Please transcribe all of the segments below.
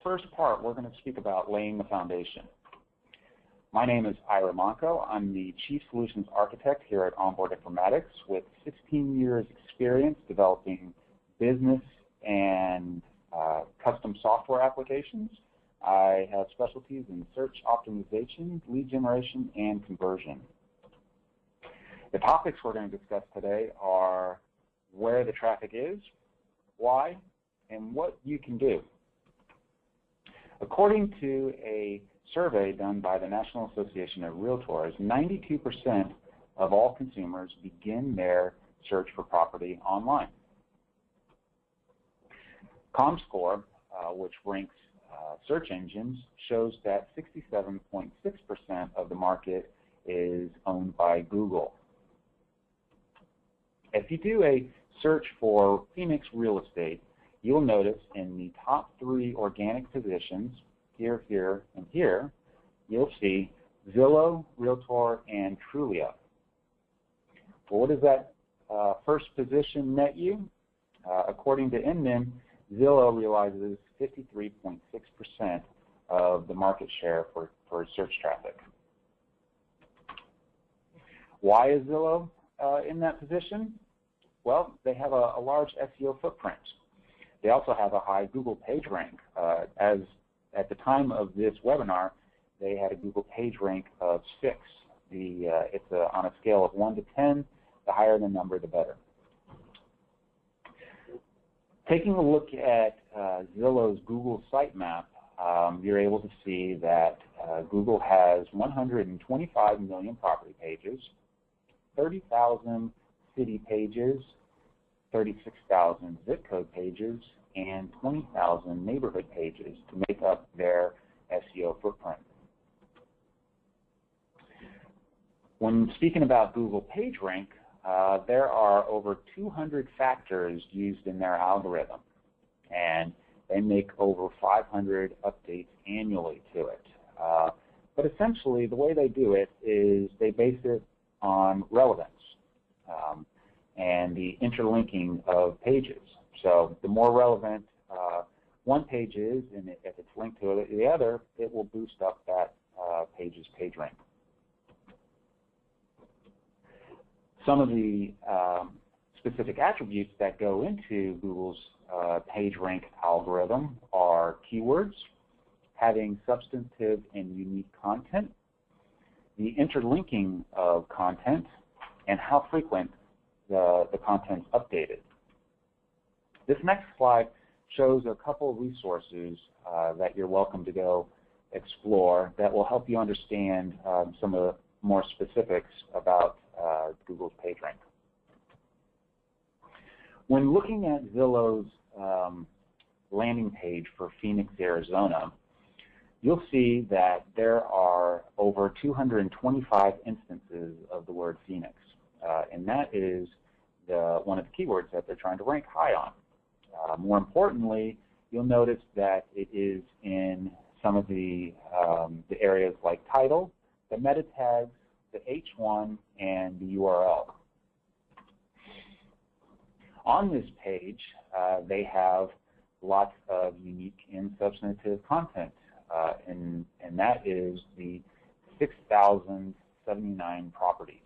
First part, we're going to speak about laying the foundation. My name is Ira Monco. I'm the Chief Solutions Architect here at Onboard Informatics with 16 years experience developing business and custom software applications. I have specialties in search optimization, lead generation, and conversion. The topics we're going to discuss today are where the traffic is, why, and what you can do. According to a survey done by the National Association of Realtors, 92% of all consumers begin their search for property online. ComScore, which ranks search engines, shows that 67.6% of the market is owned by Google. If you do a search for Phoenix real estate, you'll notice in the top 3 organic positions, here, here, and here, you'll see Zillow, Realtor, and Trulia. Well, what does that first position net you? According to NMIN, Zillow realizes 53.6% of the market share for search traffic. Why is Zillow in that position? Well, they have a large SEO footprint. They also have a high Google PageRank. As at the time of this webinar, they had a Google PageRank of 6. It's on a scale of 1 to 10. The higher the number, the better. Taking a look at Zillow's Google sitemap, you're able to see that Google has 125 million property pages, 30,000 city pages, 36,000 zip code pages, and 20,000 neighborhood pages to make up their SEO footprint. When speaking about Google PageRank, there are over 200 factors used in their algorithm, and they make over 500 updates annually to it. But essentially, the way they do it is they base it on relevance and the interlinking of pages. So the more relevant one page is, and if it's linked to the other, it will boost up that page's page rank. Some of the specific attributes that go into Google's PageRank algorithm are keywords, having substantive and unique content, the interlinking of content, and how frequent the content's updated. This next slide shows a couple of resources that you're welcome to go explore that will help you understand some of the more specifics about Google's PageRank. When looking at Zillow's landing page for Phoenix, Arizona, you'll see that there are over 225 instances of the word Phoenix, and that is one of the keywords that they're trying to rank high on. More importantly, you'll notice that it is in some of the areas like title, the meta tags, the H1, and the URL. On this page, they have lots of unique and substantive content, and that is the 6,079 properties.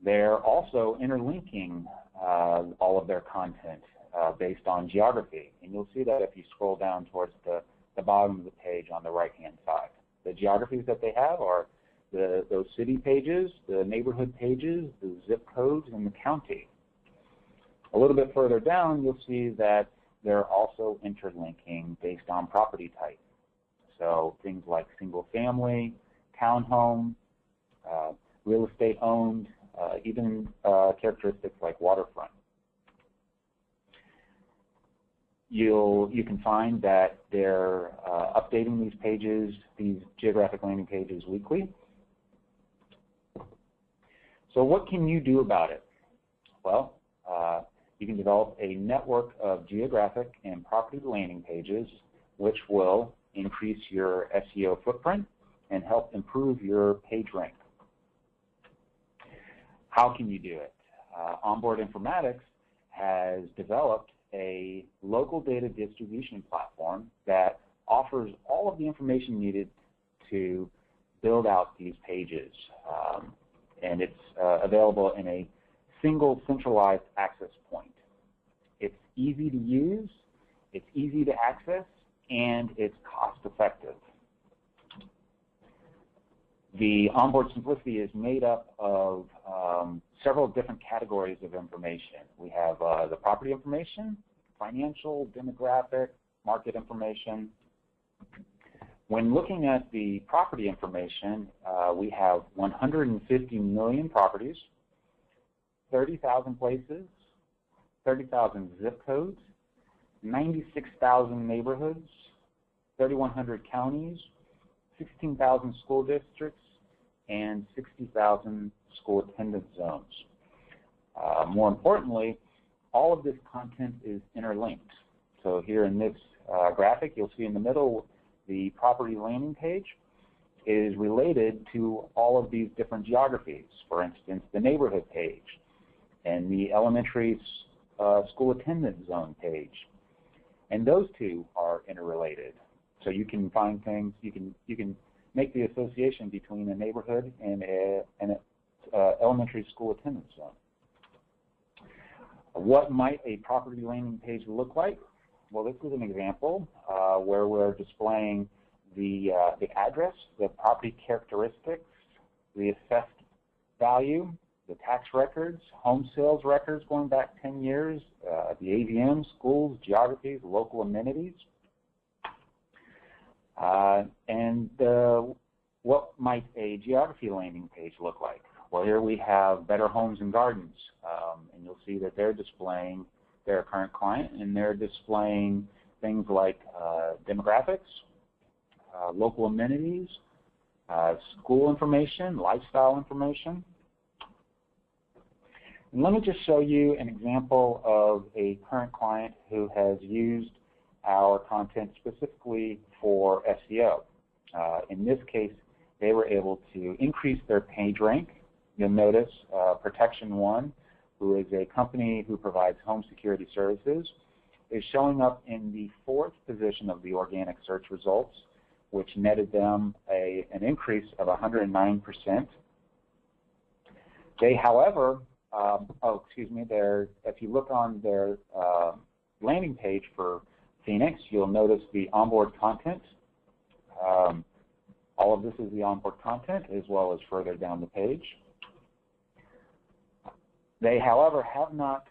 They're also interlinking all of their content based on geography, and you'll see that if you scroll down towards the bottom of the page on the right-hand side. The geographies that they have are those city pages, the neighborhood pages, the zip codes, and the county. A little bit further down, you'll see that they're also interlinking based on property type. So things like single family, townhome, real estate owned, even characteristics like waterfront. You can find that they're updating these pages, these geographic landing pages, weekly. So what can you do about it? Well, you can develop a network of geographic and property landing pages which will increase your SEO footprint and help improve your page rank. How can you do it? Onboard Informatics has developed a local data distribution platform that offers all of the information needed to build out these pages. And it's available in a single centralized access point. It's easy to use, it's easy to access, and it's cost effective. The Onboard Simplicity is made up of several different categories of information. We have the property information, financial, demographic, market information. When looking at the property information, we have 150 million properties, 30,000 places, 30,000 zip codes, 96,000 neighborhoods, 3,100 counties, 16,000 school districts, and 60,000 school attendance zones. More importantly, all of this content is interlinked. So here in this graphic, you'll see in the middle the property landing page is related to all of these different geographies. For instance, the neighborhood page and the elementary school attendance zone page. And those two are interrelated. So you can find things, you can make the association between a neighborhood and an elementary school attendance zone. What might a property landing page look like? Well, this is an example where we're displaying the address, the property characteristics, the assessed value, the tax records, home sales records going back 10 years, the AVM, schools, geographies, local amenities. What might a geography landing page look like? Well, here we have Better Homes and Gardens, and you'll see that they're displaying their current client, and they're displaying things like demographics, local amenities, school information, lifestyle information. And let me just show you an example of a current client who has used our content specifically for SEO. In this case, they were able to increase their page rank. You'll notice Protection One, who is a company who provides home security services, is showing up in the 4th position of the organic search results, which netted them an increase of 109%. They, however, if you look on their landing page for Phoenix, you'll notice the onboard content. All of this is the onboard content, as well as further down the page. They, however, have not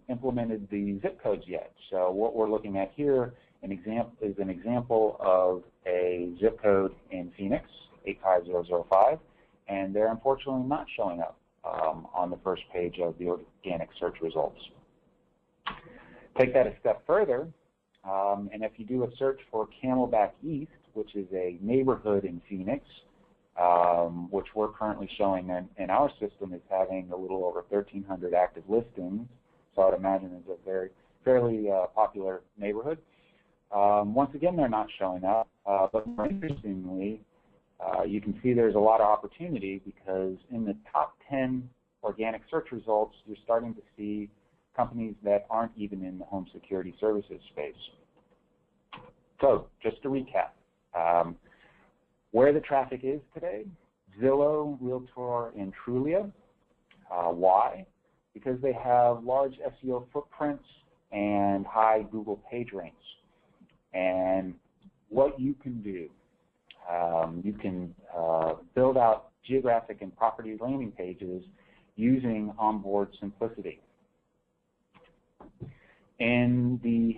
implemented the zip codes yet. So what we're looking at here is an example of a zip code in Phoenix, 85005, and they're unfortunately not showing up on the first page of the organic search results. Take that a step further, and if you do a search for Camelback East, which is a neighborhood in Phoenix, which we're currently showing in our system is having a little over 1,300 active listings, so I would imagine it's a fairly popular neighborhood. Once again, they're not showing up, but more interestingly, you can see there's a lot of opportunity because in the top 10 organic search results, you're starting to see companies that aren't even in the home security services space. So, just to recap, where the traffic is today: Zillow, Realtor, and Trulia. Why? Because they have large SEO footprints and high Google page ranks. And what you can do, you can build out geographic and property landing pages using Onboard Simplicity. In the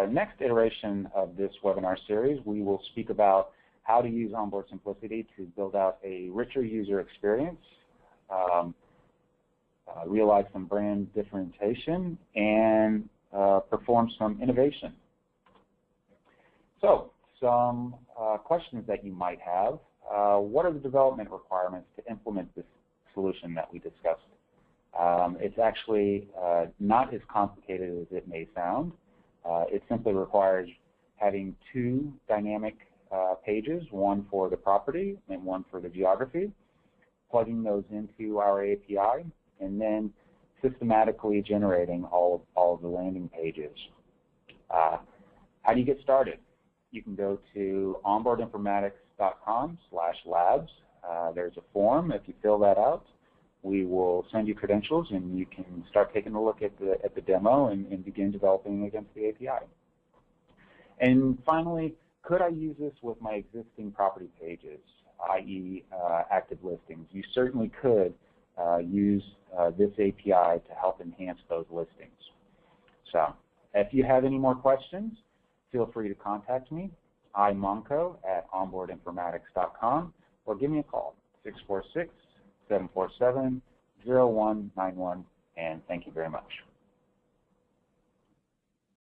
next iteration of this webinar series, we will speak about how to use Onboard Simplicity to build out a richer user experience, realize some brand differentiation, and perform some innovation. So, some questions that you might have. What are the development requirements to implement this solution that we discussed? It's actually not as complicated as it may sound. It simply requires having 2 dynamic pages, one for the property and one for the geography, plugging those into our API, and then systematically generating all of the landing pages. How do you get started? You can go to onboardinformatics.com/labs. There's a form. If you fill that out, we will send you credentials, and you can start taking a look at the demo and begin developing against the API. And finally, could I use this with my existing property pages, i.e. active listings? You certainly could use this API to help enhance those listings. So if you have any more questions, feel free to contact me, imonco@onboardinformatics.com, or give me a call, 646-747-0191, and thank you very much.